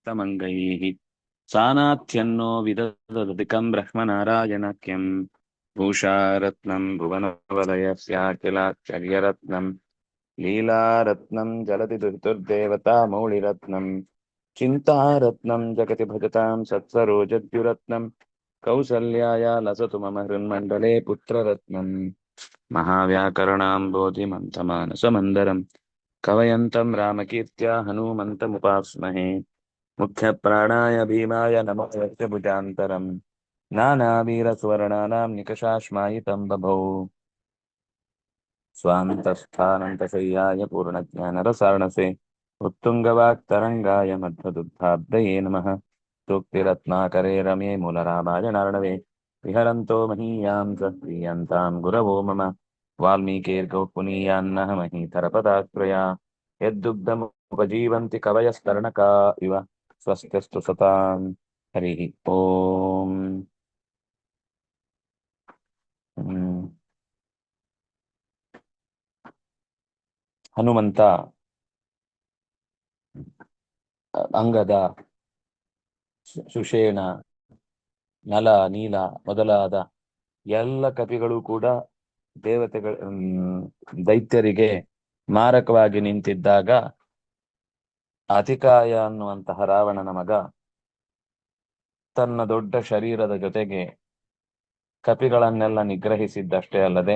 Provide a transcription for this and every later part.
तमङ्गैः सानाथ्यन्नो विदधतिकं ब्रह्मनारायणाख्यं भूषारत्नं भुवनवलयस्याखिलाश्चर्यरत्नं लीलारत्नं जलति दुर्देवता मौळिरत्नं चिन्तारत्नं जगति भजतां सत्सरोजद्युरत्नं कौसल्याया लसतु मम हृन्मण्डले पुत्ररत्नम् महाव्याकरणाम्बोधिमन्थमानसमन्दरम् कवयन्तं रामकीर्त्या हनूमन्तमुपास्महे मुख्यप्राणाय भीमाय नमो यस्य भुजान्तरम् नानावीरस्वर्णानां निकषाश्मायितं बभौ स्वान्तस्थानन्तशय्याय पूर्णज्ञानरसार्णसे उत्तुङ्गवाक्तरङ्गाय मध्वदुग्धाब्दये नमः सूक्तिरत्नाकरे रमे मूलरामायणार्णवे विहरन्तो महीयां स प्रीयन्तां गुरवो मम वाल्मीकिर्गौ पुनीयान्नः महीधरपदाश्रया यद्दुग्धमुपजीवन्ति कवयस्तरणका इव स्वस्त्यस्तु सतां हरिः ओम् ಹನುಮಂತ ಅಂಗದ ಸುಷೇಣ ನಲ ನೀಲ ಮೊದಲಾದ ಎಲ್ಲ ಕಪಿಗಳು ಕೂಡ ದೇವತೆಗಳ ದೈತ್ಯರಿಗೆ ಮಾರಕವಾಗಿ ನಿಂತಿದ್ದಾಗ ಅತಿಕಾಯ ಅನ್ನುವಂತಹ ರಾವಣನ ಮಗ ತನ್ನ ದೊಡ್ಡ ಶರೀರದ ಜೊತೆಗೆ ಕಪಿಗಳನ್ನೆಲ್ಲ ನಿಗ್ರಹಿಸಿದ್ದಷ್ಟೇ ಅಲ್ಲದೆ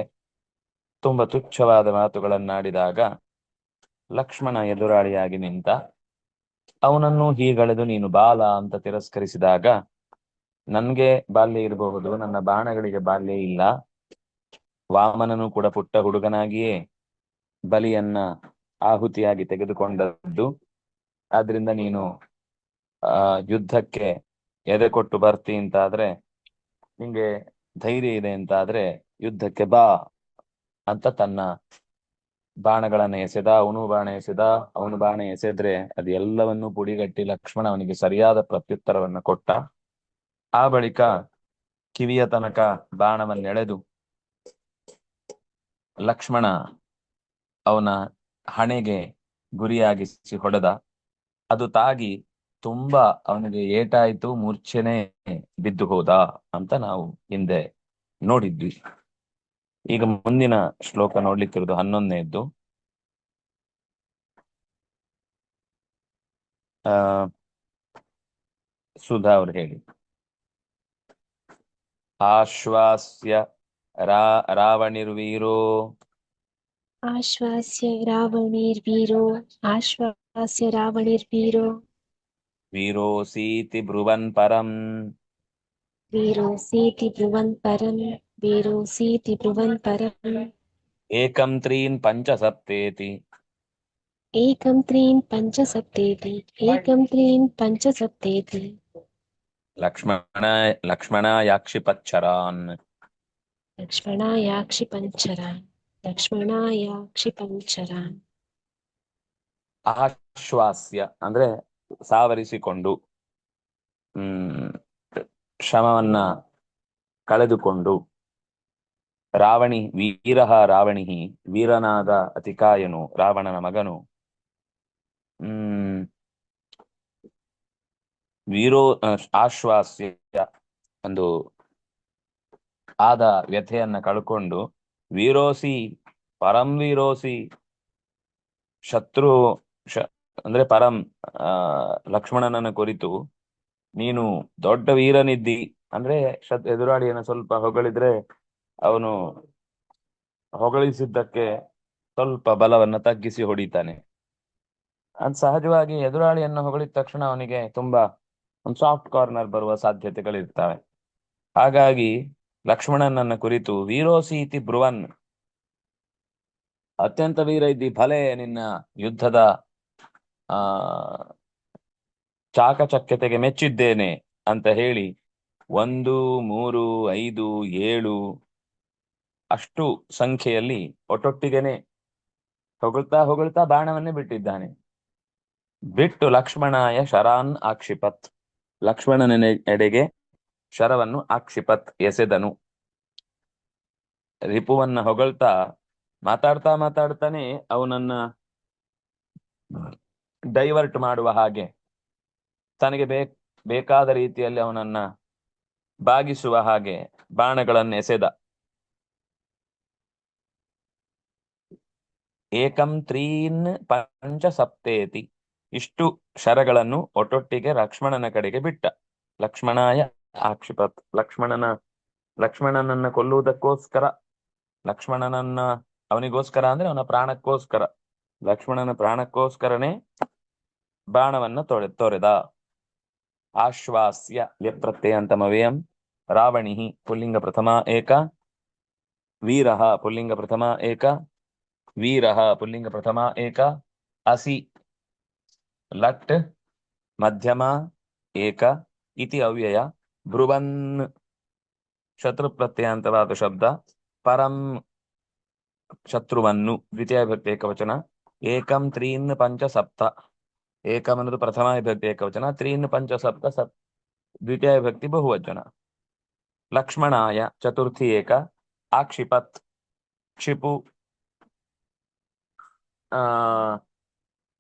ತುಂಬಾ ತುಚ್ಛವಾದ ಮಾತುಗಳನ್ನಾಡಿದಾಗ ಲಕ್ಷ್ಮಣ ಎದುರಾಳಿಯಾಗಿ ನಿಂತ ಅವನನ್ನು ಹೀಗಳೆದು ನೀನು ಬಾಲ ಅಂತ ತಿರಸ್ಕರಿಸಿದಾಗ ನನ್ಗೆ ಬಾಲ್ಯ ಇರಬಹುದು, ನನ್ನ ಬಾಣಗಳಿಗೆ ಬಾಲ್ಯ ಇಲ್ಲ. ವಾಮನನು ಕೂಡ ಪುಟ್ಟ ಹುಡುಗನಾಗಿಯೇ ಬಲಿಯನ್ನ ಆಹುತಿಯಾಗಿ ತೆಗೆದುಕೊಂಡದ್ದು. ಆದ್ರಿಂದ ನೀನು ಯುದ್ಧಕ್ಕೆ ಎದೆ ಕೊಟ್ಟು ಬರ್ತಿ ಅಂತಾದ್ರೆ, ನಿಂಗೆ ಧೈರ್ಯ ಇದೆ ಅಂತಾದ್ರೆ ಯುದ್ಧಕ್ಕೆ ಬಾ ಅಂತ ತನ್ನ ಬಾಣಗಳನ್ನ ಎಸೆದ. ಅವನು ಬಾಣ ಎಸೆದ. ಅವನು ಬಾಣ ಎಸೆದ್ರೆ ಅದು ಎಲ್ಲವನ್ನೂ ಪುಡಿಗಟ್ಟಿ ಲಕ್ಷ್ಮಣ ಅವನಿಗೆ ಸರಿಯಾದ ಪ್ರತ್ಯುತ್ತರವನ್ನ ಕೊಟ್ಟ. ಆ ಬಳಿಕ ಕಿವಿಯ ತನಕ ಬಾಣವನ್ನೆಳೆದು ಲಕ್ಷ್ಮಣ ಅವನ ಹಣೆಗೆ ಗುರಿಯಾಗಿಸಿ ಹೊಡೆದ. ಅದು ತಾಗಿ ತುಂಬಾ ಅವನಿಗೆ ಏಟಾಯ್ತು, ಮೂರ್ಛೆನೆ ಬಿದ್ದು ಹೋದ ಅಂತ ನಾವು ಹಿಂದೆ ನೋಡಿದ್ವಿ. ಈಗ ಮುಂದಿನ ಶ್ಲೋಕ ನೋಡ್ಲಿಕ್ಕಿರೋದು 11ನೇದ್ದು. ಸುಧಾ ಅವ್ರು ಹೇಳಿ. ಆಶ್ವಾಸ್ಯ ರಾವಣಿರ್ವೀರೋ आश्वास्य रावणैर्वीरो आश्वास्य रावणैर्वीरो वीरोऽसीति ब्रुवन् परम् वीरोऽसीति ब्रुवन् परम् वीरोऽसीति ब्रुवन् परम् एकं त्रीन् पञ्चसप्तेति एकं त्रीन् पञ्चसप्तेति एकं त्रीन् पञ्चसप्तेति लक्ष्मणायाक्षिपच्छरान् लक्ष्मणायाक्षिपञ्चरान् लक्ष्मणायाक्षिपञ्चरान्. ಆಶ್ವಾಸ್ಯ ಅಂದ್ರೆ ಸಾವರಿಸಿಕೊಂಡು, ಶ್ರಮವನ್ನ ಕಳೆದುಕೊಂಡು. ರಾವಣಿ ವೀರಃ ರಾವಣಿ, ವೀರನಾದ ಅತಿಕಾಯನು, ರಾವಣನ ಮಗನು. ವೀರೋ ಆಶ್ವಾಸ್ಯ ಒಂದು ಆದ ವ್ಯಥೆಯನ್ನ ಕಳ್ಕೊಂಡು, ವೀರೋಸಿ ಪರಂ ವೀರೋಸಿ, ಶತ್ರು ಅಂದ್ರೆ ಪರಂ ಲಕ್ಷ್ಮಣನನ್ನ ಕುರಿತು ನೀನು ದೊಡ್ಡ ವೀರನಿದ್ದಿ ಅಂದ್ರೆ ಎದುರಾಳಿಯನ್ನ ಸ್ವಲ್ಪ ಹೊಗಳಿದ್ರೆ ಅವನು ಹೊಗಳಿಸಿದ್ದಕ್ಕೆ ಸ್ವಲ್ಪ ಬಲವನ್ನ ತಗ್ಗಿಸಿ ಹೊಡಿತಾನೆ. ಅದು ಸಹಜವಾಗಿ ಎದುರಾಳಿಯನ್ನು ಹೊಗಳಿದ ತಕ್ಷಣ ಅವನಿಗೆ ತುಂಬಾ ಒಂದು ಸಾಫ್ಟ್ ಕಾರ್ನರ್ ಬರುವ ಸಾಧ್ಯತೆಗಳಿರ್ತವೆ. ಹಾಗಾಗಿ ಲಕ್ಷ್ಮಣನನ್ನ ಕುರಿತು ವೀರೋಸಿ ಇತಿ ಬ್ರುವನ್, ಅತ್ಯಂತ ವೀರ ಇದ್ದಿ, ಭಲೆ ನಿನ್ನ ಯುದ್ಧದ ಚಾಕಚಕ್ಯತೆಗೆ ಮೆಚ್ಚಿದ್ದೇನೆ ಅಂತ ಹೇಳಿ 1, 3, 5, 7 ಅಷ್ಟು ಸಂಖ್ಯೆಯಲ್ಲಿ ಒಟ್ಟೊಟ್ಟಿಗೆನೆ ಹೊಗಳ್ತಾ ಹೊಗಳ್ತಾ ಬಾಣವನ್ನೇ ಬಿಟ್ಟಿದ್ದಾನೆ. ಬಿಟ್ಟು ಲಕ್ಷ್ಮಣಾಯ ಶರಾನ್ ಆಕ್ಷಿಪತ್, ಲಕ್ಷ್ಮಣನ ಎಡೆಗೆ ಶರವನ್ನು ಆಕ್ಷಿಪತ್ ಎಸೆದನು. ರಿಪುವನ್ನ ಹೊಗಳ್ತಾ ಮಾತಾಡ್ತಾನೆ ಅವನನ್ನ ಡೈವರ್ಟ್ ಮಾಡುವ ಹಾಗೆ ತನಗೆ ಬೇಕಾದ ರೀತಿಯಲ್ಲಿ ಅವನನ್ನ ಬಾಗಿಸುವ ಹಾಗೆ ಬಾಣಗಳನ್ನು ಎಸೆದ. ಏಕಂ ತ್ರೀನ್ ಪಂಚ ಸಪ್ತೇತಿ, ಇಷ್ಟು ಶರಗಳನ್ನು ಒಟ್ಟೊಟ್ಟಿಗೆ ಲಕ್ಷ್ಮಣನ ಕಡೆಗೆ ಬಿಟ್ಟ. ಲಕ್ಷ್ಮಣಾಯ ಆಕ್ಷಿಪತ್, ಲಕ್ಷ್ಮಣನನ್ನ ಕೊಲ್ಲುವುದಕ್ಕೋಸ್ಕರ, ಲಕ್ಷ್ಮಣನನ್ನ ಅವನಿಗೋಸ್ಕರ ಅಂದ್ರೆ ಅವನ ಪ್ರಾಣಕ್ಕೋಸ್ಕರ, ಲಕ್ಷ್ಮಣನ ಪ್ರಾಣಕ್ಕೋಸ್ಕರನೇ ಬಾಣವನ್ನ ತೊರೆದ. ಆಶ್ವಾಸ್ಯ ವ್ಯಪ್ರತ್ಯಯಂತಮವ್ಯಯಂ ರಾವಣಿ ಪುಲ್ಲಿಂಗ ಪ್ರಥಮ ಏಕ, ವೀರಃ ಪುಲ್ಲಿಂಗ ಪ್ರಥಮ ಏಕ, ವೀರಃ ಪುಲ್ಲಿಂಗ ಪ್ರಥಮ ಏಕ, ಅಸಿ ಲಟ್ ಮಧ್ಯಮ ಏಕ ಇತಿ ಅವ್ಯಯ ಬ್ರುವನ್ ಶತ್ರು ಪ್ರತ್ಯಯಾಂತವಾದ ಶಬ್ದ. ಪರಂ ಶತ್ರುವನ್ನು ದ್ವಿತೀಯ ವಿಭಕ್ತಿ ಏಕವಚನ. ಏಕಂ ತ್ರೀನ್ ಪಂಚ ಸಪ್ತ, ಏಕಂ ಅನ್ನೋದು ಪ್ರಥಮ ವಿಭಕ್ತಿ ಏಕವಚನ, ತ್ರೀನ್ ಪಂಚ ಸಪ್ತ ದ್ವಿತೀಯ ವಿಭಕ್ತಿ ಬಹುವಚನ. ಲಕ್ಷ್ಮಣಾಯ ಚತುರ್ಥಿ ಏಕ, ಆಕ್ಷಿಪತ್ ಕ್ಷಿಪು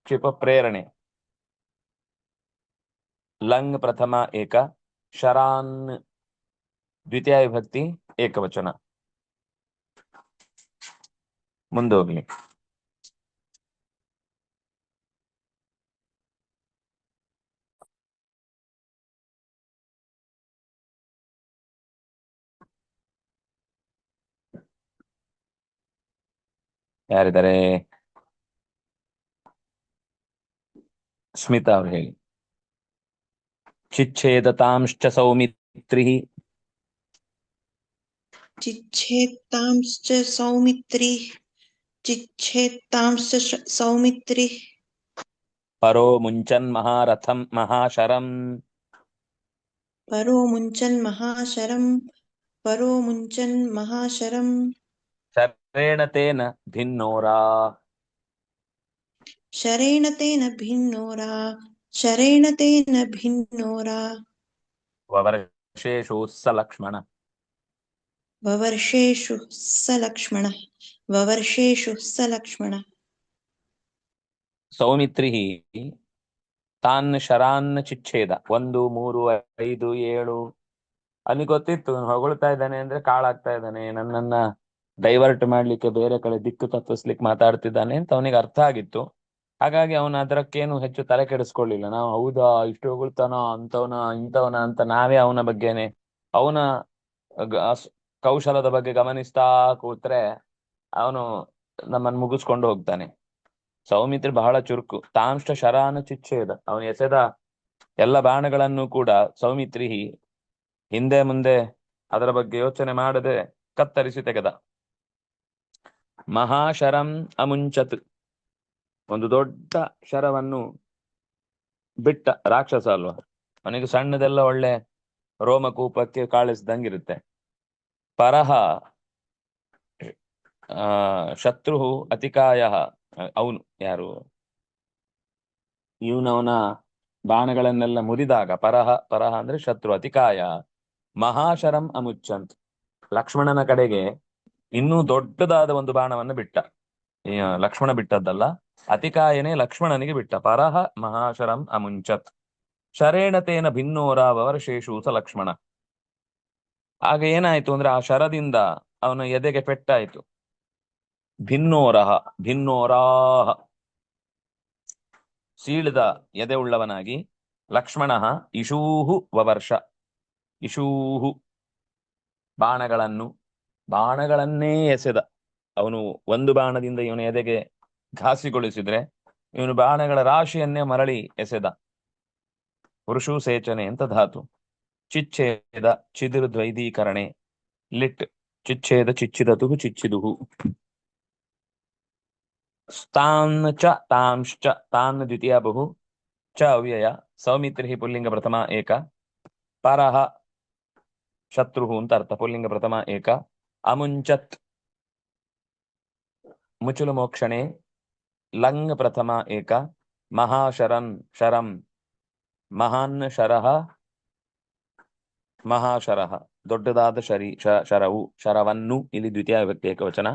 ಕ್ಷಿಪ ಪ್ರೇರಣೆ. ಲಂಗ್ ಪ್ರಥಮ ಏಕ, ಶರಾನ್ ದ್ವಿತೀಯ ವಿಭಕ್ತಿ ಏಕವಚನ. ಮುಂದೋಗ್ಲಿ. ಯಾರಿದ್ದಾರೆ? ಸ್ಮಿತಾ ಅವ್ರು ಹೇಳಿ. ಚಿಚ್ಛೇದತಾಂಶ್ಚ ಸೌಮಿತ್ರಿ, ಚಿಚ್ಛೇತ್ತಾಂಶ್ಚ ಸೌಮಿತ್ರಿ, ಚಿಚ್ಛೇತ್ತಾಂಶ್ಚ ಸೌಮಿತ್ರಿ, ಪರೋ ಮುಂಚನ್ ಮಹಾರಥಂ ಮಹಾಶರಂ, ಪರೋ ಮುಂಚನ್ ಮಹಾಶರಂ, ಪರೋ ಮುಂಚನ್ ಮಹಾಶರಂ, ಶರೇಣ ತೇನ ಭಿನ್ನೋರಾ, ಶರೇಣ ತೇನ ಭಿನ್ನೋರಾ, ಶರೇಣ ತೇನ ಭಿನ್ನೋರಾ, ವವರ್ಷೇಷು ಸ ಲಕ್ಷ್ಮಣ, ವವರ್ಷೇಷು ಸ ಲಕ್ಷ್ಮಣ, ವವರ್ಷೇಷು ಸ ಲಕ್ಷ್ಮಣ. ಸೌಮಿತ್ರಿ ತಾನ್ ಶರಾನ್ ಚಿಚ್ಛೇದ. 1, 3, 5, 7 ಅಲ್ಲಿ ಗೊತ್ತಿತ್ತು ಹೊಗಳ್ತಾ ಇದ್ದಾನೆ ಅಂದ್ರೆ ಕಾಳಾಗ್ತಾ ಇದ್ದಾನೆ, ನನ್ನನ್ನ ಡೈವರ್ಟ್ ಮಾಡ್ಲಿಕ್ಕೆ, ಬೇರೆ ಕಡೆ ದಿಕ್ಕು ತಪ್ಪಿಸ್ಲಿಕ್ಕೆ ಮಾತಾಡ್ತಿದ್ದಾನೆ ಅಂತ ಅವನಿಗೆ ಅರ್ಥ ಆಗಿತ್ತು. ಹಾಗಾಗಿ ಅವನ ಅದರಕ್ಕೇನು ಹೆಚ್ಚು ತಲೆ ಕೆಡಿಸ್ಕೊಳ್ಳಿಲ್ಲ. ನಾವು ಹೌದಾ ಇಷ್ಟು ಹೊಗಳ್ತಾನ, ಅಂತವನ ಇಂಥವನ ಅಂತ ನಾವೇ ಅವನ ಬಗ್ಗೆನೆ, ಅವನ ಕೌಶಲದ ಬಗ್ಗೆ ಗಮನಿಸ್ತಾ ಕೂತ್ರೆ ಅವನು ನಮ್ಮನ್ನು ಮುಗಿಸ್ಕೊಂಡು ಹೋಗ್ತಾನೆ. ಸೌಮಿತ್ರಿ ಬಹಳ ಚುರುಕು. ತಾಂಷ್ಟ ಶರಾನ ಚಿಚ್ಛೇದ, ಅವನು ಎಸೆದ ಎಲ್ಲ ಬಾಣಗಳನ್ನು ಕೂಡ ಸೌಮಿತ್ರಿ ಹಿಂದೆ ಮುಂದೆ ಅದರ ಬಗ್ಗೆ ಯೋಚನೆ ಮಾಡದೆ ಕತ್ತರಿಸಿ ತೆಗೆದ. ಮಹಾಶರಂ ಅಮುಂಚತ್, ಒಂದು ದೊಡ್ಡ ಶರವನ್ನು ಬಿಟ್ಟ. ರಾಕ್ಷಸ ಅಲ್ವಾ, ಅವನಿಗೆ ಸಣ್ಣದೆಲ್ಲ ಒಳ್ಳೆ ರೋಮಕೂಪಕ್ಕೆ ಕಾಳಿಸ್ದಂಗಿರುತ್ತೆ. ಪರಹ ಶತ್ರು ಅತಿಕಾಯ, ಅವನು ಯಾರು, ಇವನವನ ಬಾಣಗಳನ್ನೆಲ್ಲ ಮುರಿದಾಗ, ಪರಹ ಅಂದ್ರೆ ಶತ್ರು, ಅತಿಕಾಯ ಮಹಾಶರಂ ಅಮುಚ್ಚಂತ್, ಲಕ್ಷ್ಮಣನ ಕಡೆಗೆ ಇನ್ನೂ ದೊಡ್ಡದಾದ ಒಂದು ಬಾಣವನ್ನು ಬಿಟ್ಟ. ಲಕ್ಷ್ಮಣ ಬಿಟ್ಟದ್ದಲ್ಲ, ಅತಿಕಾಯನೇ ಲಕ್ಷ್ಮಣನಿಗೆ ಬಿಟ್ಟ. ಪರಹ ಮಹಾಶರಂ ಅಮುಂಚತ್ ಶರೇಣತೇನ ಭಿನ್ನೋರ ವವರ್ಷೇಷು ಸ ಲಕ್ಷ್ಮಣ. ಆಗ ಏನಾಯ್ತು ಅಂದ್ರೆ ಆ ಶರದಿಂದ ಅವನ ಎದೆಗೆ ಪೆಟ್ಟಾಯ್ತು. ಭಿನ್ನೋರಹ, ಭಿನ್ನೋರಾಹ ಸೀಳಿದ ಎದೆ ಉಳ್ಳವನಾಗಿ. ಲಕ್ಷ್ಮಣ ಇಶೂಹು ವವರ್ಷ, ಇಶೂಹು ಬಾಣಗಳನ್ನೇ ಎಸೆದ. ಅವನು ಒಂದು ಬಾಣದಿಂದ ಇವನ ಎದೆಗೆ ಘಾಸಿಗೊಳಿಸಿದ್ರೆ ಇವನು ಬಾಣಗಳ ರಾಶಿಯನ್ನೇ ಮರಳಿ ಎಸೆದ. ವೃಷು ಸೇಚನೆ ಅಂತ ಧಾತು. ಚಿಚ್ಛೇದ ಚಿದಿರ್ದ್ವೈದೀಕರಣೆ, ಲಿಟ್ ಚಿಚ್ಛೇದ ಚಿಚ್ಛಿದತು ಚಿಚ್ಛಿದುಹು. ಸ್ತಾನ್ ಚ ತಾಂಶ್ಚ, ತಾನ್ ದ್ವಿತೀಯ ಬಹು, ಚ ಅವ್ಯಯ. ಸೌಮಿತ್ರಿ ಪುಲ್ಲಿಂಗ ಪ್ರಥಮ ಏಕ, ಪರಹ ಶತ್ರು ಅಂತ ಅರ್ಥ, ಪುಲ್ಲಿಂಗ ಪ್ರಥಮ ಏಕ. ಅಮುಂಚತ್ ಮುಚುಲು ಮೋಕ್ಷಣೆ, ಲಂಗ್ ಪ್ರಥಮ ಏಕ. ಮಹಾಶರನ್ ಶರಂ, ಮಹಾನ್ ಶರಹ, ಮಹಾಶರಹ ದೊಡ್ಡದಾದ ಶರವು, ಶರವನ್ನು, ಇಲ್ಲಿ ದ್ವಿತೀಯ ವಿಭಕ್ತಿ ಏಕವಚನ.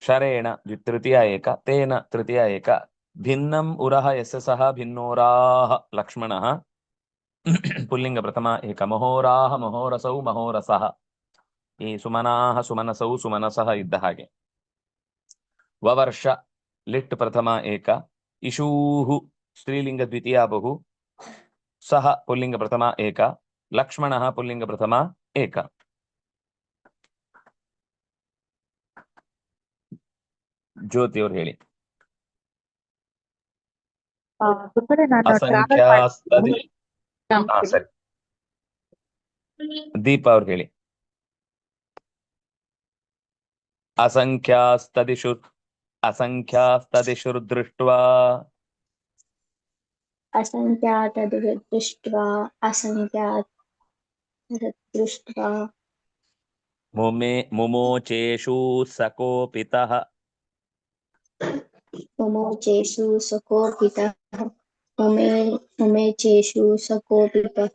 ಶರೇಣ ತೃತೀಯ ಏಕ, ತೇನ ತೃತೀಯ ಏಕ. ಭಿನ್ನಂ ಉರಹ ಯಸ್ಯ ಸಹ ಭಿನ್ನೋರಾಹ ಲಕ್ಷ್ಮಣ ಪುಲ್ಲಿಂಗ ಪ್ರಥಮ ಏಕ ಮಹೋರಾಹ ಮಹೋರಸೌ ಮಹೋರಸಃ. ಈ ಸುಮನಾಹ ಸುಮನಸೌ ಸುಮನಸಃ ಇದ್ದ ಹಾಗೆ. ವವರ್ಷ ಲಿಟ್ ಪ್ರಥಮ ಏಕ. ಇಶೂಹು ಸ್ತ್ರೀಲಿಂಗ ದ್ವಿತೀಯ ಬಹು. ಸಹ ಪುಲ್ಲಿಂಗ ಪ್ರಥಮ ಏಕ. ಲಕ್ಷ್ಮಣಃ ಪುಲ್ಲಿಂಗ ಪ್ರಥಮ ಏಕ. ಜ್ಯೋತಿ ಅವ್ರು ಹೇಳಿ. ಗುರುಗಳೇ, ನಾನು ಟ್ರಾವೆಲ್ ಅಸಂಖ್ಯಾಸ್ತದಿ. ಮಾಡ್ತೀನಿ. ಸರಿ, ದೀಪ ಅವ್ರು ಹೇಳಿ. ಅಸಂಖ್ಯಾಸ್ತದಿಷು ಅಸಂಖ್ಯಾಸ್ತದಿಷುರ್ದೃಷ್ಟ್ವಾ असङ्ख्यातदृष्ट्वा असङ्ख्यातदृष्ट्वा मुमोचेषु सकोपितः. मुमोचेषु सकोपितः मुमेचेषु सकोपितः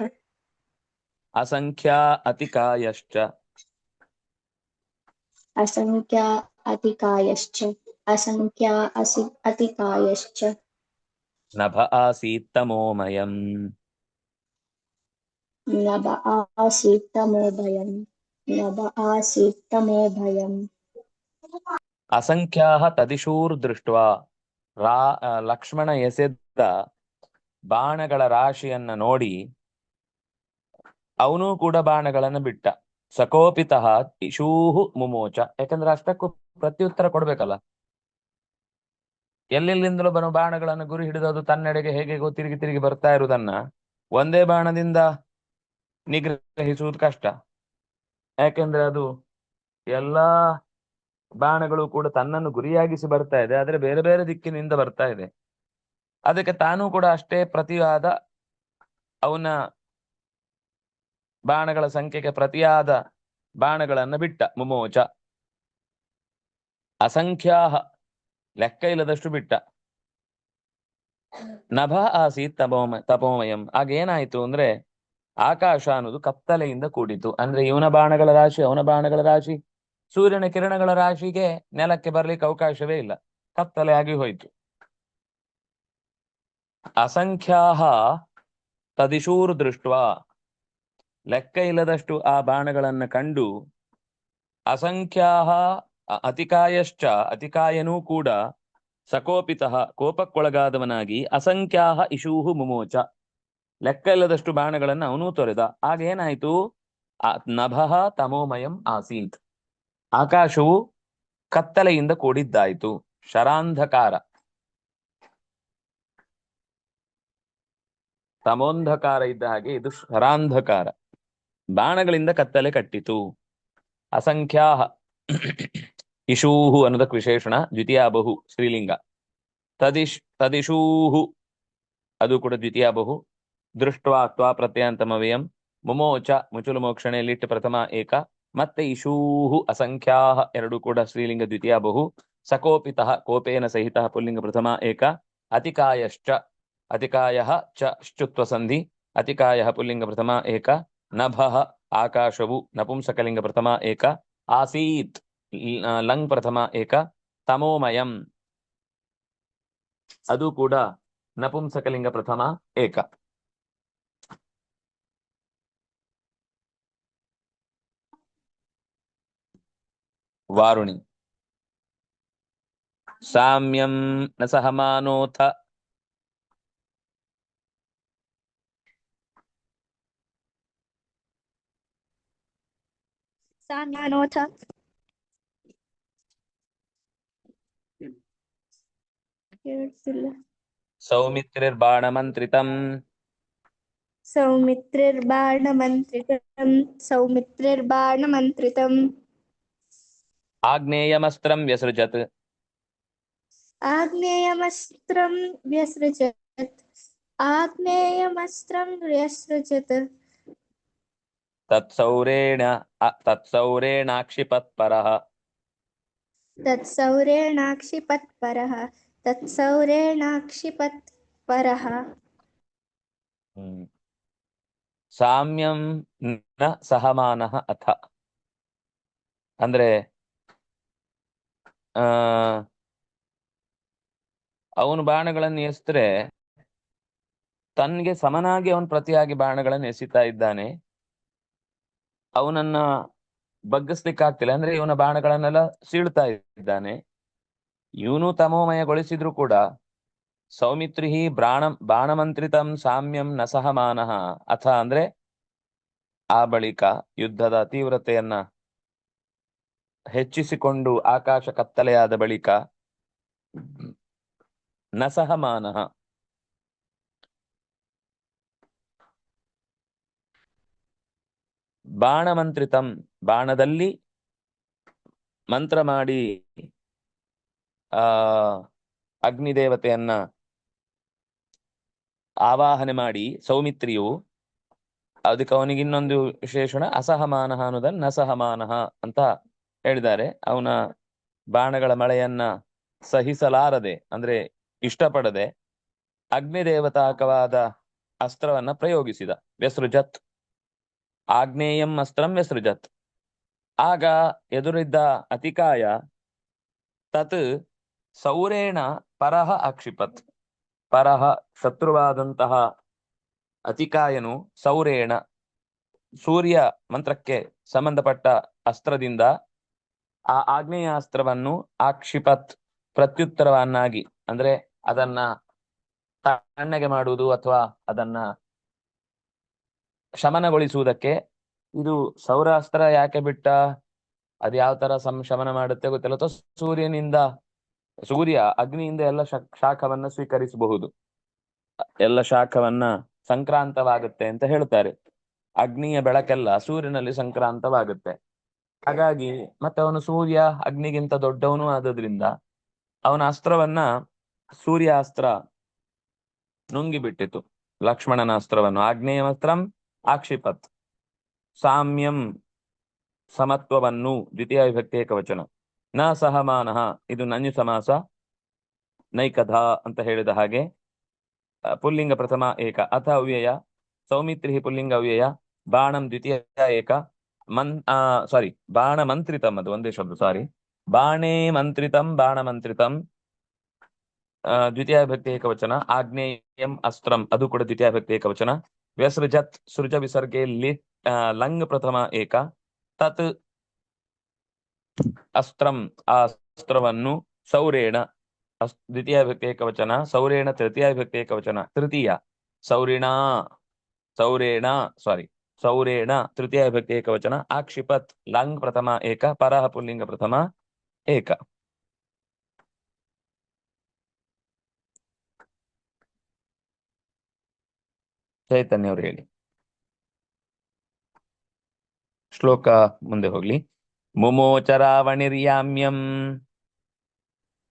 असंख्या अतिकायश्च. असङ्ख्या अतिकायश्च अतिकायश्च नभ आसीत्तमोमयम्. नभ आसीत्तमोभयम् नभ आसीत्तमोभयम् असंख्याः ತದಿಶೂರ್ದೃಷ್ಟ್ವಾ. ಲಕ್ಷ್ಮಣ ಎಸೆದ ಬಾಣಗಳ ರಾಶಿಯನ್ನ ನೋಡಿ ಅವನು ಕೂಡ ಬಾಣಗಳನ್ನು ಬಿಟ್ಟ. ಸಕೋಪಿತಃ ಇಶೂಹು ಮುಮೋಚ. ಯಾಕಂದ್ರೆ ಅಷ್ಟಕ್ಕೂ ಪ್ರತ್ಯುತ್ತರ ಕೊಡ್ಬೇಕಲ್ಲ. ಎಲ್ಲೆಲ್ಲಿಂದಲೂ ಬರೋ ಬಾಣಗಳನ್ನು ಗುರಿ ಹಿಡಿದು ಅದು ತನ್ನೆಡೆಗೆ ಹೇಗೆ ತಿರುಗಿ ತಿರುಗಿ ಬರ್ತಾ ಇರುವುದನ್ನ ಒಂದೇ ಬಾಣದಿಂದ ನಿಗ್ರಹಿಸುವುದು ಕಷ್ಟ. ಯಾಕೆಂದ್ರೆ ಅದು ಎಲ್ಲಾ ಬಾಣಗಳು ಕೂಡ ತನ್ನನ್ನು ಗುರಿಯಾಗಿಸಿ ಬರ್ತಾ ಇದೆ, ಆದ್ರೆ ಬೇರೆ ಬೇರೆ ದಿಕ್ಕಿನಿಂದ ಬರ್ತಾ ಇದೆ. ಅದಕ್ಕೆ ತಾನೂ ಕೂಡ ಅಷ್ಟೇ ಪ್ರತಿಯಾದ ಅವನ ಬಾಣಗಳ ಸಂಖ್ಯೆಗೆ ಪ್ರತಿಯಾದ ಬಾಣಗಳನ್ನು ಬಿಟ್ಟ. ಮುಮೋಚ ಅಸಂಖ್ಯಾಹ ಲೆಕ್ಕ ಇಲ್ಲದಷ್ಟು ಬಿಟ್ಟ. ನಭ ಆಸೀತ್ ತಪೋಮಯಂ. ಆಗೇನಾಯ್ತು ಅಂದ್ರೆ ಆಕಾಶ ಅನ್ನೋದು ಕತ್ತಲೆಯಿಂದ ಕೂಡಿತು. ಅಂದ್ರೆ ಇವನ ಬಾಣಗಳ ರಾಶಿ ಅವನ ಬಾಣಗಳ ರಾಶಿ ಸೂರ್ಯನ ಕಿರಣಗಳ ರಾಶಿಗೆ ನೆಲಕ್ಕೆ ಬರ್ಲಿಕ್ಕೆ ಅವಕಾಶವೇ ಇಲ್ಲ, ಕತ್ತಲೆ ಆಗಿ ಹೋಯ್ತು. ಅಸಂಖ್ಯಾಹ ತದಿಶೂರ್ ದೃಷ್ಟ್ವಾ. ಲೆಕ್ಕ ಇಲ್ಲದಷ್ಟು ಆ ಬಾಣಗಳನ್ನ ಕಂಡು ಅಸಂಖ್ಯಾಹ ಅತಿಕಾಯಶ್ಚ ಅತಿಕಾಯನೂ ಕೂಡ ಸಕೋಪಿತಃ ಕೋಪಕ್ಕೊಳಗಾದವನಾಗಿ ಅಸಂಖ್ಯಾಹ ಇಶೂಹು ಮುಮೋಚ. ಲೆಕ್ಕ ಇಲ್ಲದಷ್ಟು ಬಾಣಗಳನ್ನು ಅವನೂ ತೊರೆದ. ಆಗ ಏನಾಯ್ತು? ನಭಃ ತಮೋಮಯಂ ಆಸೀತ್. ಆಕಾಶವು ಕತ್ತಲೆಯಿಂದ ಕೂಡಿದ್ದಾಯಿತು. ಶರಾಂಧಕಾರ, ತಮೋಂಧಕಾರ ಇದ್ದ ಹಾಗೆ ಇದು ಶರಾಂಧಕಾರ. ಬಾಣಗಳಿಂದ ಕತ್ತಲೆ ಕಟ್ಟಿತು. ಅಸಂಖ್ಯಾಹ ಇಶೂಹು ಅನ್ನೋದಕ್ಕೆ ವಿಶೇಷಣ ದ್ವಿತೀಯ ಬಹು ಸ್ತ್ರೀಲಿಂಗ. ತದಿಶೂಹು ಅದು ಕೂಡ ದ್ವಿತೀಯ ಬಹು. ದೃಷ್ಟ್ವಾ ತ್ವಾ ಪ್ರತ್ಯಂತಮವ್ಯಯಂ. ಮುಮೋಚ ಮುಚುಲು ಮೋಕ್ಷಣೆ ಲಿಟ್ ಪ್ರಥಮ ಏಕ. ಮತ್ತೆ ಇಶೂಹು ಅಸಂಖ್ಯಾಹ ಎರಡು ಕೂಡ ಸ್ತ್ರೀಲಿಂಗ ದ್ವಿತೀಯ ಬಹು. ಸಕೋಪಿತಃ ಕೋಪೇನ ಸಹಿತ ಪುಲ್ಲಿಂಗ ಪ್ರಥಮ ಏಕ. ಅತಿಕಾಯಶ್ಚ ಅತಿಕಾಯಃ ಚ ಶ್ಚುತ್ವ ಸಂಧಿ. ಅತಿಕಾಯಃ ಪುಲ್ಲಿಂಗ ಪ್ರಥಮ ಏಕ. ನಭಃ ಆಕಾಶವು ನಪುಂಸಕಲಿಂಗ ಪ್ರಥಮ ಏಕ. ಆಸೀತ್ ಲಂಗ್ ಪ್ರಥಮ ಏಕ. ತಮೋಮಯಂ ಅದು ಕೂಡ ನಪುಂಸಕಲಿಂಗ ಪ್ರಥಮ ಏಕ. ವಾರುಣಿ ಸಾಮ್ಯಂ ನ ಸಹಮಾನೋಥ. ಸಾಮ್ಯಾನೋಥ ಕೇಳಿಸಿಲ್ಲ. ಸೌಮಿತ್ರಿರ್ಬಾಣಮಂತ್ರಿತಂ. ಸೌಮಿತ್ರಿರ್ಬಾಣಮಂತ್ರಿತಂ ಆಗ್ನೇಯಮಸ್ತ್ರಂ ವ್ಯಸೃಜತ್. ಆಗ್ನೇಯಮಸ್ತ್ರಂ ವ್ಯಸೃಜತ್ ಆಗ್ನೇಯಮಸ್ತ್ರಂ ವ್ಯಸೃಜತ್ ತತ್ಸೌರೇಣಾಕ್ಷಿಪತ್ಪರಃ. ತತ್ಸೌರೇಣಾಕ್ಷಿಪತ್ಪರಃ ತತ್ಸೌರೇಣಾಕ್ಷಿಪತ್ಪರಃ ಸಾಮ್ಯಂ ನ ಸಹಮಾನಃ ಅಥ. ಅಂದ್ರೆ ಅವನು ಬಾಣಗಳನ್ನು ಎಸ್ತರೆ ತನ್ಗೆ ಸಮನಾಗಿ ಅವನು ಪ್ರತಿಯಾಗಿ ಬಾಣಗಳನ್ನು ಎಸಿತಾ ಇದ್ದಾನೆ. ಅವನನ್ನ ಬಗ್ಗಿಸ್ಲಿಕ್ಕೆ ಆಗ್ತಿಲ್ಲ, ಅಂದ್ರೆ ಇವನ ಬಾಣಗಳನ್ನೆಲ್ಲ ಸೀಳ್ತಾ ಇದ್ದಾನೆ. ಇವನು ತಮೋಮಯಗೊಳಿಸಿದ್ರು ಕೂಡ ಸೌಮಿತ್ರಿ ಬಾಣಮಂತ್ರಿತಂ ಸಾಮ್ಯಂ ನ ಸಹಮಾನಃ ಅಥ, ಅಂದ್ರೆ ಆ ಬಳಿಕ ಯುದ್ಧದ ತೀವ್ರತೆಯನ್ನ ಹೆಚ್ಚಿಸಿಕೊಂಡು ಆಕಾಶ ಕತ್ತಲೆಯಾದ ಬಳಿಕ ನ ಸಹಮಾನಃ, ಬಾಣಮಂತ್ರಿತಂ ಬಾಣದಲ್ಲಿ ಮಂತ್ರ ಮಾಡಿ ಆ ಅಗ್ನಿದೇವತೆಯನ್ನ ಆವಾಹನೆ ಮಾಡಿ ಸೌಮಿತ್ರಿಯು, ಅದಕ್ಕೆ ಅವನಿಗೆ ಇನ್ನೊಂದು ವಿಶೇಷಣ ಅಸಹಮಾನಃ ಅನ್ನೋದನ್ನ ನ ಸಹಮಾನಃ ಅಂತ ಹೇಳಿದ್ದಾರೆ. ಅವನ ಬಾಣಗಳ ಮಳೆಯನ್ನ ಸಹಿಸಲಾರದೆ, ಅಂದ್ರೆ ಇಷ್ಟಪಡದೆ ಅಗ್ನಿದೇವತಾಕವಾದ ಅಸ್ತ್ರವನ್ನ ಪ್ರಯೋಗಿಸಿದ. ವ್ಯಸೃಜತ್, ಆಗ್ನೇಯಂ ಅಸ್ತ್ರಂ ವ್ಯಸೃಜತ್. ಆಗ ಎದುರಿದ್ದ ಅತಿಕಾಯ ತತ್ ಸೌರೇಣ ಪರಹ ಅಕ್ಷಿಪತ್. ಪರಹ ಶತ್ರುವಾದಂತಹ ಅತಿಕಾಯನು ಸೌರೇಣ ಸೂರ್ಯ ಮಂತ್ರಕ್ಕೆ ಸಂಬಂಧಪಟ್ಟ ಅಸ್ತ್ರದಿಂದ ಆ ಆಗ್ನೇಯ ಅಸ್ತ್ರವನ್ನು ಆಕ್ಷಿಪತ್ ಪ್ರತ್ಯುತ್ತರವನ್ನಾಗಿ, ಅಂದ್ರೆ ಅದನ್ನ ತಣ್ಣಗೆ ಮಾಡುವುದು ಅಥವಾ ಅದನ್ನ ಶಮನಗೊಳಿಸುವುದಕ್ಕೆ. ಇದು ಸೌರಾಸ್ತ್ರ ಯಾಕೆ ಬಿಟ್ಟ, ಅದು ಯಾವ ತರ ಶಮನ ಮಾಡುತ್ತೆ ಗೊತ್ತಿಲ್ಲ. ಅಥವಾ ಸೂರ್ಯ ಅಗ್ನಿಯಿಂದ ಎಲ್ಲ ಶಾಖವನ್ನ ಸ್ವೀಕರಿಸಬಹುದು, ಎಲ್ಲ ಶಾಖವನ್ನ ಸಂಕ್ರಾಂತವಾಗುತ್ತೆ ಅಂತ ಹೇಳ್ತಾರೆ. ಅಗ್ನಿಯ ಬೆಳಕೆಲ್ಲ ಸೂರ್ಯನಲ್ಲಿ ಸಂಕ್ರಾಂತವಾಗುತ್ತೆ. ಹಾಗಾಗಿ ಮತ್ತೆ ಅವನು ಸೂರ್ಯ ಅಗ್ನಿಗಿಂತ ದೊಡ್ಡವನು ಆದ್ರಿಂದ ಅವನ ಅಸ್ತ್ರವನ್ನ ಸೂರ್ಯಾಸ್ತ್ರ ನುಂಗಿಬಿಟ್ಟಿತು. ಲಕ್ಷ್ಮಣನ ಅಸ್ತ್ರವನ್ನು ಆಗ್ನೇಯಮಸ್ತ್ರಂ ಆಕ್ಷಿಪತ್. ಸಾಮ್ಯಂ ಸಮತ್ವವನ್ನು, ದ್ವಿತೀಯ ವಿಭಕ್ತಿ ಏಕವಚನ. ನ ಸಹಮಾನಃ, ಇದು ನಂಜು ಸಮಾಸ, ನೈಕಧ ಅಂತ ಹೇಳಿದ ಹಾಗೆ. ಪುಲ್ಲಿಂಗ ಪ್ರಥಮ ಏಕ, ಅಥ ಅವ್ಯಯ. ಸೌಮಿತ್ರಿ ಪುಲ್ಲಿಂಗ ಅವ್ಯಯ. ಬಾಣಂ ದ್ವಿತೀಯ ಏಕ. ಬಾಣಮಂತ್ರಿತಂ, ಅದು ಒಂದೇ ಶಬ್ದ, ಸಾರಿ. ಬಾಣೇ ಮಂತ್ರಿತಂ ಬಾಣಮಂತ್ರಿತಂ ದ್ವಿತೀಯ ವಿಭಕ್ತಿ ಏಕವಚನ. ಆಗ್ನೇಯಂ ಅಸ್ತ್ರಂ, ಅದು ಕೂಡ ದ್ವಿತೀಯ ವಿಭಕ್ತಿ ಏಕವಚನ. ವ್ಯಸೃಜತ್ ಸೃಜ ವಿಸರ್ಗೆ ಲಂಗ್ ಪ್ರಥಮ ಏಕ. ತತ್ ಅಸ್ತ್ರಂ, ಆ ಅಸ್ತ್ರವನ್ನು ಸೌರೇಣ ದ್ವಿತೀಯ ವಿಭಕ್ತಿ ಏಕವಚನ. ಸೌರೇಣ ತೃತೀಯ ವಿಭಕ್ತಿ ಏಕವಚನ. ತೃತೀಯ ಸೌರೇಣ ತೃತೀಯ ವಿಭಕ್ತಿ ಏಕವಚನ. ಆಕ್ಷಿಪತ್ ಲಂಗ್ ಪ್ರಥಮ ಏಕ. ಪರಹ ಪುಲ್ಲಿಂಗ ಪ್ರಥಮ ಏಕ. ಚೈತನ್ಯ ಅವರು ಹೇಳಿ. ಶ್ಲೋಕ ಮುಂದೆ ಹೋಗ್ಲಿ. ಮುಮೋಚ ರಾವಣಿರ್ಯಾಮ್ಯಂ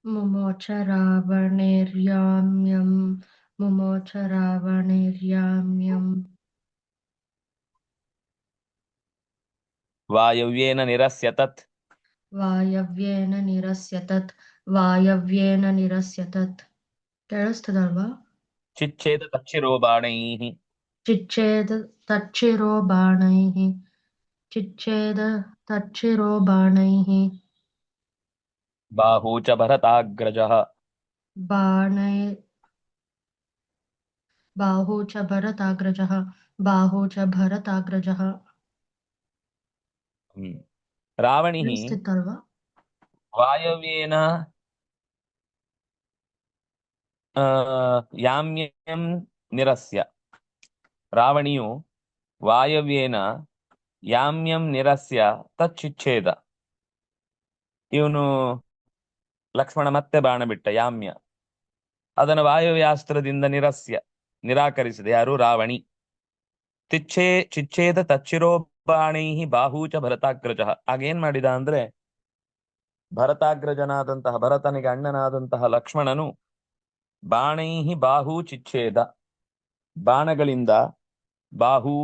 ಮುಮೋಚ ರಾವಣೇರ್ಯಾಮ್ಯಂ ಮುಮೋಚ ರಾವಣೇರ್ಯಾಮ್ಯಂ ವಾಯವ್ಯೇನ ನಿರಸ್ಯ ತತ್ ವಾಯವ್ಯೇನ ನಿರಸ್ಯ ತತ್ ವಾಯವ್ಯೇನ ನಿರಸ್ಯ ತತ್. ಕೇಳಿಸ್ತದಲ್ವಾ? ಚಿಚ್ಛೇದ ತಚ್ಚಿರೋ ಬಾಣೈಃ ಚಿಚ್ಛೇದ ತಚ್ಚಿರೋ ಬಾಣೈಃ ಚಿಚ್ಛೇದ ತಚ್ಚಿರೋ ಬಾಣೈಃ ಬಾಹೂ ಚ ಭರತಾಗ್ರಜಃ ಬಾಣೈ ಬಾಹೂ ಚ ಭರತಾಗ್ರಜಃ ಬಾಹೂ ಚ ಭರತಾಗ್ರಜಃ. ರಾವಣಿಃ ಕೇಳಿಸ್ತಿತ್ತಲ್ವಾ? ವಾಯವ್ಯೇನ ಯಾಮ್ಯಂ ನಿರಸ್ಯ. ರಾವಣಿಯು ವಾಯವ್ಯೇನ ಯಾಮ್ಯಂ ನಿರಸ್ಯ ತಚ್ಚಿಚ್ಛೇದ. ಇವನು ಲಕ್ಷ್ಮಣ ಮತ್ತೆ ಬಾಣ ಬಿಟ್ಟ ಯಾಮ್ಯ, ಅದನ್ನು ವಾಯವ್ಯಾಸ್ತ್ರದಿಂದ ನಿರಾಕರಿಸಿದೆ. ಯಾರು? ರಾವಣಿ. ಚಿಚ್ಛೇದ ತಚ್ಚಿರೋ ಬಾಣೈಃ ಬಾಹೂಚ ಭರತಾಗ್ರಜಃ. ಆಗೇನ್ ಮಾಡಿದ ಅಂದ್ರೆ, ಭರತಾಗ್ರಜನಾದಂತಹ ಭರತನಿಗೆ ಅಣ್ಣನಾದಂತಹ ಲಕ್ಷ್ಮಣನು ಬಾಣೈಃ ಬಾಹೂ ಚಿಚ್ಛೇದ, ಬಾಣಗಳಿಂದ ಬಾಹೂ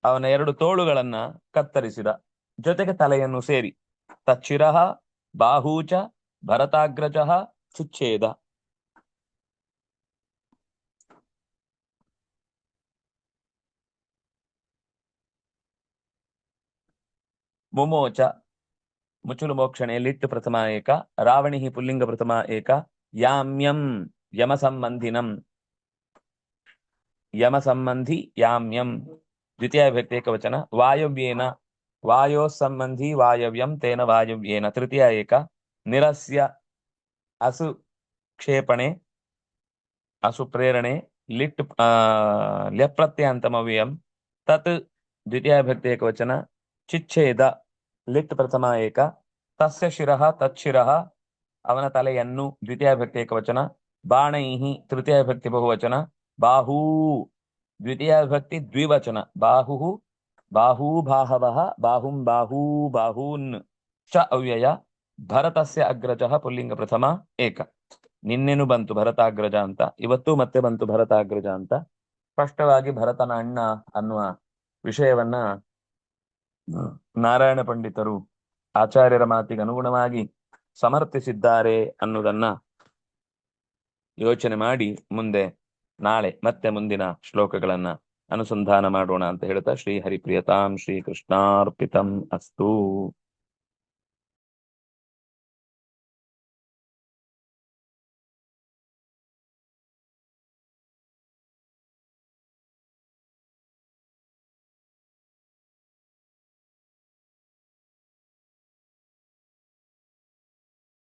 ಅವನ ಎರಡು ತೋಳುಗಳನ್ನ ಕತ್ತರಿಸಿದ, ಜೊತೆಗೆ ತಲೆಯನ್ನು ಸೇರಿ. ತಚ್ಚಿರಃ ಬಾಹೂಚ ಭರತಾಗ್ರಜಃ ಚಿಚ್ಛೇದ. ಮುಮೋಚ ಮುಚುಲು ಮೋಕ್ಷಣೆ ಲಿಟ್ ಪ್ರಥಮ ಏಕ. ರಾವಣಿ ಪುಲ್ಲಿಂಗ ಪ್ರಥಮ ಏಕ. ಯಾಮ್ಯಂ ಯಮ ಸಂಬಂಧಿನಂ ಯಮ ಸಂಬಂಧಿ ಯಾಮ್ಯಂ ದ್ವಿತೀಯ ವಿಭಕ್ತಿ ಏಕವಚನ ವಾಯವ್ಯೇನ ವಾಯೋ ಸಂಬಂಧಿ ವಾಯವ್ಯಂ ತೇನ ವಾಯವ್ಯೇನ ತೃತೀಯ ಏಕ ನಿರಸ್ಯ ಅಸು ಕ್ಷೇಪಣೆ ಅಸು ಪ್ರೇರಣೆ ಲಿಟ್ ಲ್ಯಪ್ರತ್ಯಂತಮವ್ಯಯಂ ತತ್ ದ್ವಿತೀಯ ವಿಭಕ್ತಿ ಏಕವಚನ ಚಿಚ್ಛೇದ ಲಿಟ್ ಪ್ರಥಮ ಏಕ ತಸ್ಯ ಶಿರಃ ತಚ್ಚಿರಃ ಅವನ ತಲೆಯನ್ನು ದ್ವಿತೀಯ ವಿಭಕ್ತಿ ಏಕವಚನ ಬಾಣೈಹಿ ತೃತೀಯ ವಿಭಕ್ತಿ ಬಹುವಚನ ಬಾಹೂ ದ್ವಿತೀಯ ವಿಭಕ್ತಿ ದ್ವಿವಚನ ಬಾಹು ಬಾಹೂ ಬಾಹವಃ ಬಾಹುಂ ಬಾಹೂ ಬಾಹೂನ್ ಚ ಅವ್ಯಯ ಭರತಸ್ಯ ಅಗ್ರಜಃ ಪುಲ್ಲಿಂಗ ಪ್ರಥಮ ಏಕ ನಿನ್ನೆನು ಬಂತು ಭರತಾಗ್ರಜ ಅಂತ ಇವತ್ತು ಮತ್ತೆ ಬಂತು ಭರತಾಗ್ರಜ ಅಂತ ಸ್ಪಷ್ಟವಾಗಿ ಭರತನ ಅಣ್ಣ ಅನ್ನುವ ವಿಷಯವನ್ನ ನಾರಾಯಣ ಪಂಡಿತರು ಆಚಾರ್ಯರ ಮಾತಿಗೆ ಅನುಗುಣವಾಗಿ ಸಮರ್ಥಿಸಿದ್ದಾರೆ ಅನ್ನುವುದನ್ನ ಯೋಚನೆ ಮಾಡಿ ಮುಂದೆ ನಾಳೆ ಮತ್ತೆ ಮುಂದಿನ ಶ್ಲೋಕಗಳನ್ನ ಅನುಸಂಧಾನ ಮಾಡೋಣ ಅಂತ ಹೇಳ್ತಾ ಶ್ರೀ ಹರಿಪ್ರಿಯತಾಂ ಶ್ರೀ ಕೃಷ್ಣಾರ್ಪಿತಂ ಅಸ್ತು.